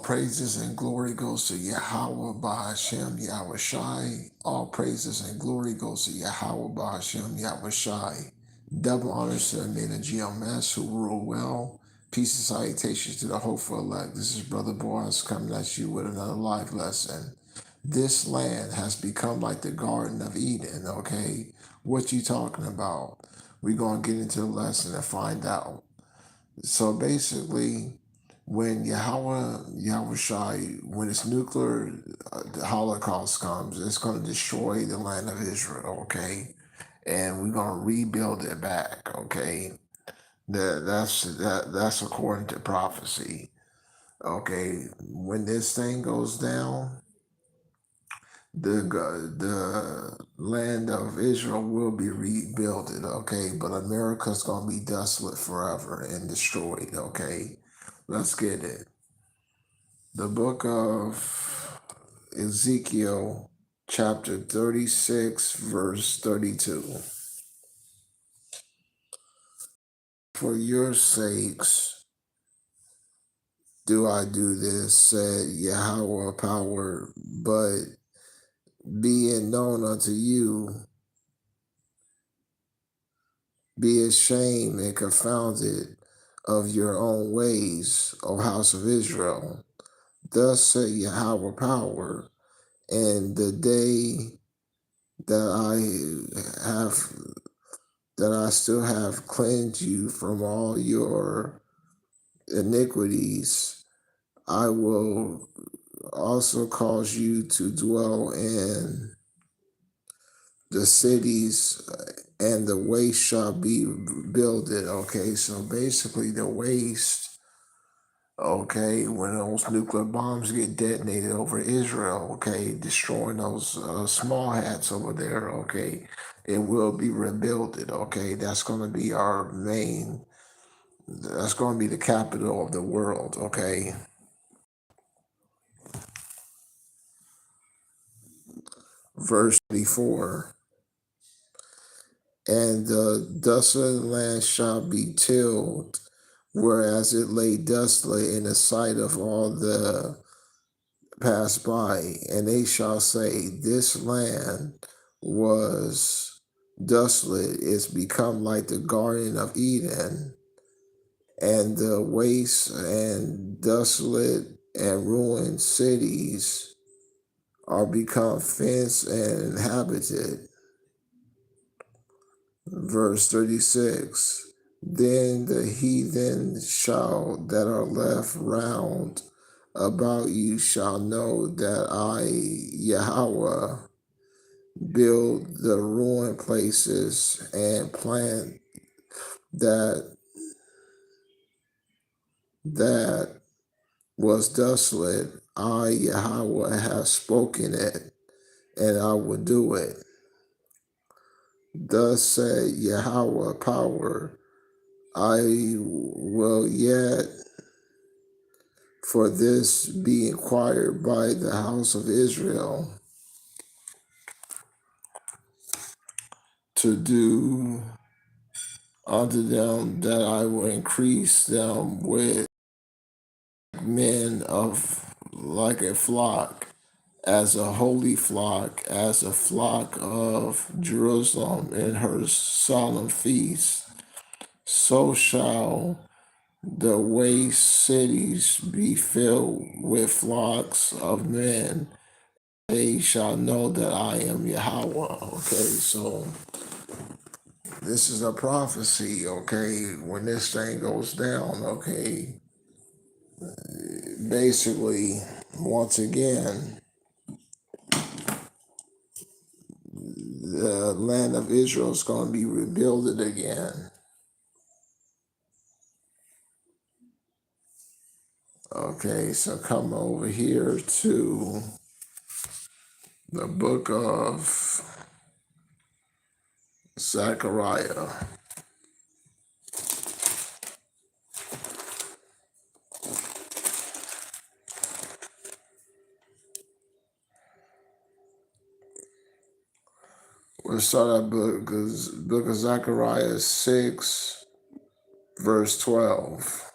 praises and glory goes to Yahweh Bahashem Yahweh Shai. All praises and glory goes to Yahweh Bahashem Yahweh Shai. Double honors to the men of GMS who rule well. Peace and salutations to the hopeful elect. This is Brother Boaz coming at you with another live lesson. This land has become like the Garden of Eden, okay? What you talking about? We're going to get into the lesson and find out. So basically, when Yahweh Shai, when this nuclear holocaust comes, it's going to destroy the land of Israel, okay? And we're going to rebuild it back, okay? That's according to prophecy, okay? When this thing goes down, the land of Israel will be rebuilt, okay? But America's going to be desolate forever and destroyed, okay? Let's get it. The book of Ezekiel, chapter 36, verse 32. For your sakes do I do this, said Yahweh power, but be it known unto you, be ashamed and confounded of your own ways, O house of Israel. Thus said Yahweh power, and the day that I still have cleansed you from all your iniquities, I will also cause you to dwell in the cities, and the waste shall be builded. Okay, so basically the waste, okay, when those nuclear bombs get detonated over Israel, okay, destroying those small hats over there, okay, it will be rebuilt. Okay, that's going to be that's going to be the capital of the world, okay? Verse 34. And the desolate land shall be tilled, whereas it lay desolate in the sight of all the pass by. And they shall say, this land was desolate, it's become like the Garden of Eden, and the waste and desolate and ruined cities are become fenced and inhabited. Verse 36, then the heathen shall that are left round about you shall know that I, Yahweh, build the ruined places and plant that was desolate. I, Yahweh, have spoken it, and I will do it. Thus said Yahweh power, I will yet for this be inquired by the house of Israel to do unto them that I will increase them with men of like a flock, as a holy flock, as a flock of Jerusalem in her solemn feast. So shall the waste cities be filled with flocks of men. They shall know that I am Yahweh. Okay, so this is a prophecy, okay? When this thing goes down, okay? Basically, once again, the land of Israel is going to be rebuilt again. Okay, so come over here to the book of Zechariah. We'll start at book of Zechariah 6, verse 12.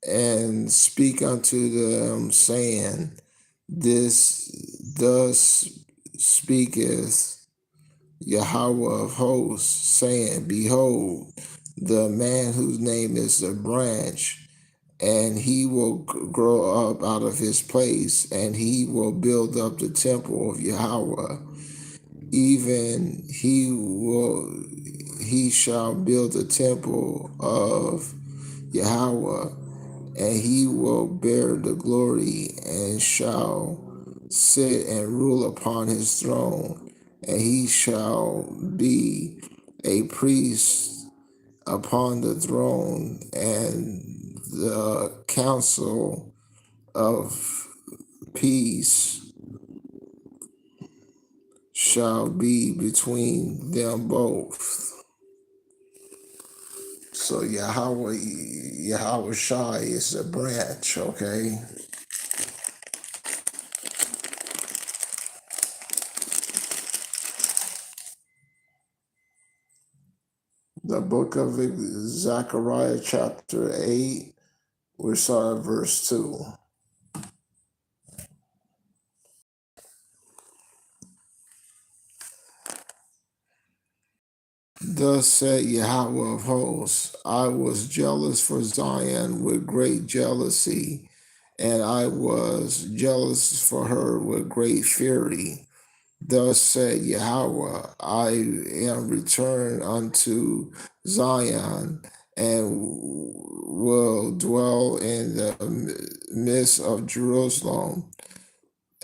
and speak unto them, saying, This thus speaketh Yahweh of hosts, saying, Behold, the man whose name is the branch, and he will grow up out of his place, and he will build up the temple of Yahweh. Even he shall build the temple of Yahweh, and he will bear the glory, and shall sit and rule upon his throne, and he shall be a priest upon the throne, and the council of peace shall be between them both. So Yahweh Shai is a branch, okay? The book of Zechariah chapter 8, we start at verse 2. Thus said Yahweh of hosts, I was jealous for Zion with great jealousy, and I was jealous for her with great fury. Thus said Yahweh, I am returned unto Zion, and will dwell in the midst of Jerusalem,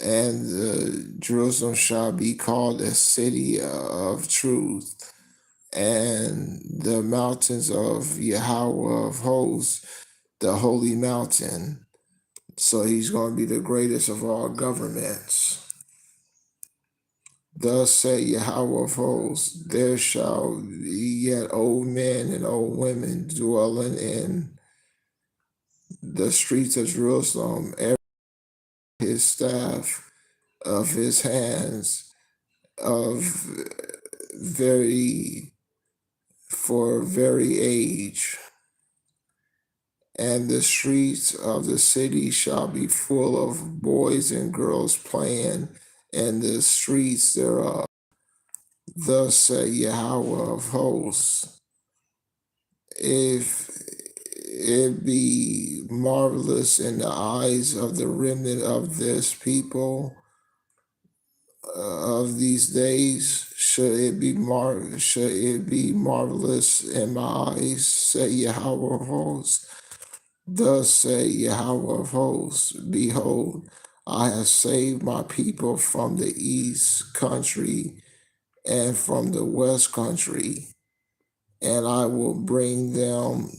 and Jerusalem shall be called a city of truth, and the mountains of Yahweh of hosts, the holy mountain. So he's going to be the greatest of all governments. Thus say Yahweh of hosts, there shall be yet old men and old women dwelling in the streets of Jerusalem, every his staff of his hands, of very age. And the streets of the city shall be full of boys and girls playing, and the streets thereof. Thus say Yahweh of hosts, if it be marvelous in the eyes of the remnant of this people of these days, should it be marvelous in my eyes, say Yahweh of hosts. Thus say Yahweh of hosts, behold, I have saved my people from the east country and from the west country, and I will bring them,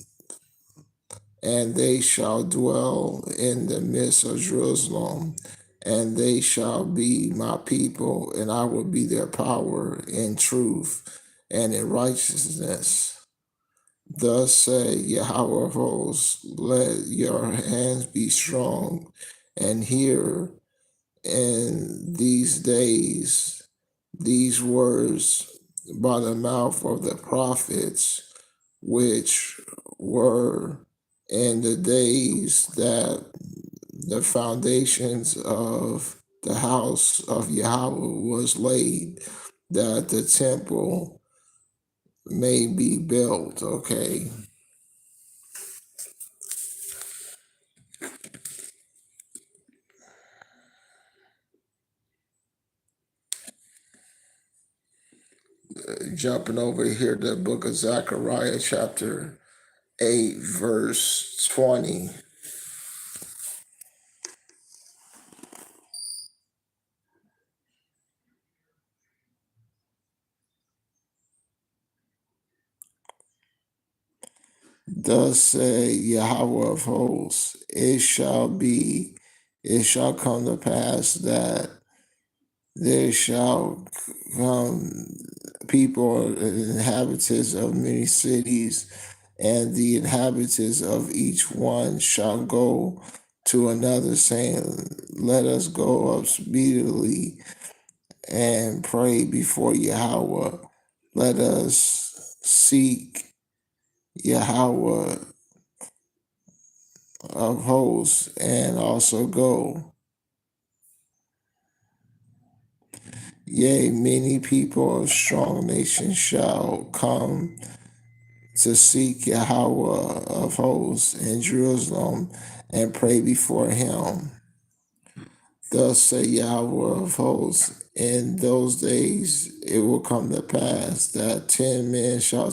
and they shall dwell in the midst of Jerusalem, and they shall be my people, and I will be their power in truth and in righteousness. Thus say Yahweh of hosts, let your hands be strong, and hear in these days these words by the mouth of the prophets, which were in the days that the foundations of the house of Yahweh was laid, that the temple may be built, okay? Jumping over here to the book of Zechariah chapter 8, verse 20. Thus say Yahweh of hosts, it shall come to pass that there shall come people, inhabitants of many cities, and the inhabitants of each one shall go to another, saying, let us go up speedily and pray before Yahweh. Let us seek Yahweh of hosts, and also go. Yea, many people of strong nations shall come to seek Yahweh of hosts in Jerusalem and pray before him. Thus say Yahweh of hosts, in those days it will come to pass that 10 men shall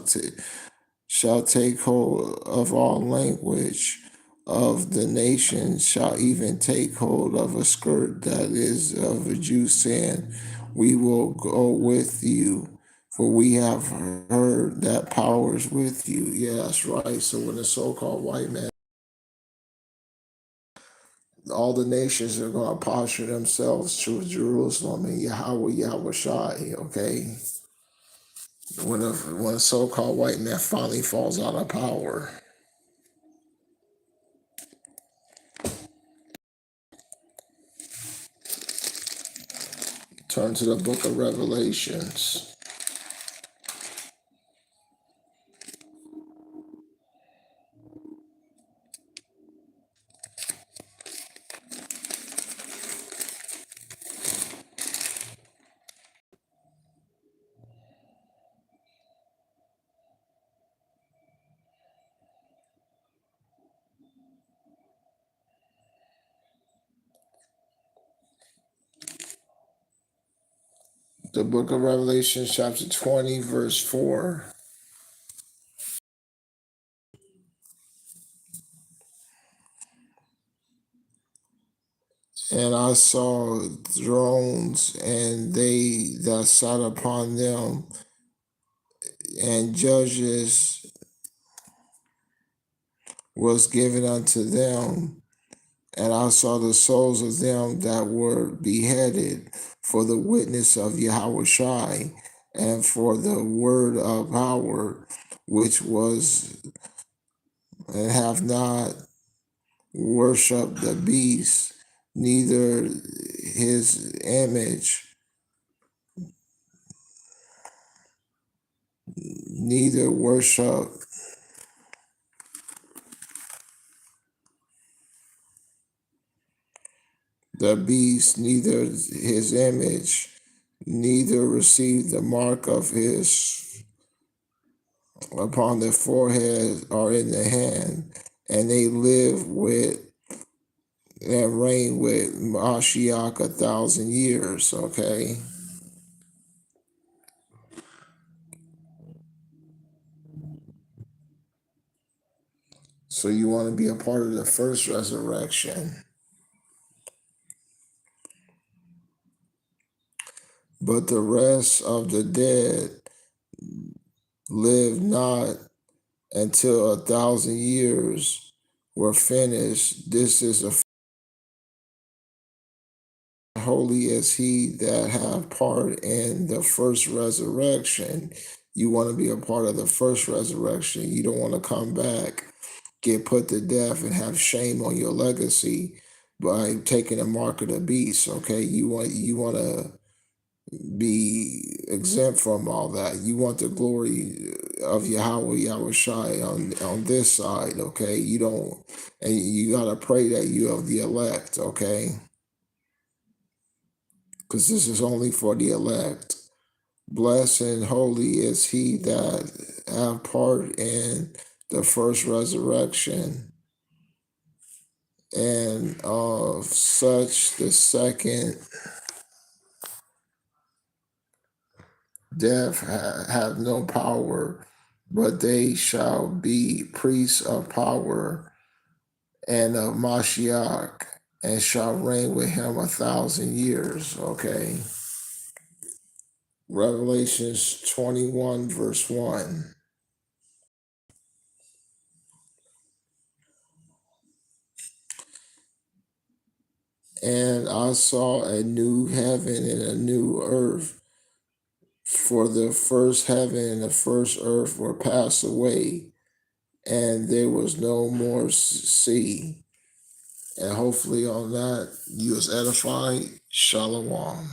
take hold of all language of the nations, shall even take hold of a skirt that is of a Jew, saying, we will go with you, for we have heard that power is with you. Yeah, that's right. So when the so-called white man, all the nations are going to posture themselves to Jerusalem and Yahweh Shai, okay? When a so-called white man finally falls out of power. Turn to the book of Revelations. The book of Revelation, chapter 20, verse 4. And I saw thrones, and they that sat upon them, and judges was given unto them. And I saw the souls of them that were beheaded for the witness of Yahweh Shai, and for the word of power, which was, and have not worshipped the beast, neither his image, neither worship the beast, neither his image, neither receive the mark of his upon their forehead or in the hand, and they live with and reign with Mashiach 1,000 years, okay? So you want to be a part of the first resurrection. But the rest of the dead live not until 1,000 years were finished. This is a holy as he that have part in the first resurrection. You want to be a part of the first resurrection. You don't want to come back, get put to death, and have shame on your legacy by taking a mark of the beast. Okay, you want to be exempt from all that. You want the glory of Yahweh Shai on this side. Okay, you don't, and you gotta pray that you are the elect. Okay, because this is only for the elect. Blessed and holy is he that have part in the first resurrection, and of such the second death have no power, but they shall be priests of power and of Mashiach, and shall reign with him 1,000 years. Okay. Revelations 21, verse 1. And I saw a new heaven and a new earth, for the first heaven and the first earth were passed away, and there was no more sea. And hopefully on that, you was edified. Shalom.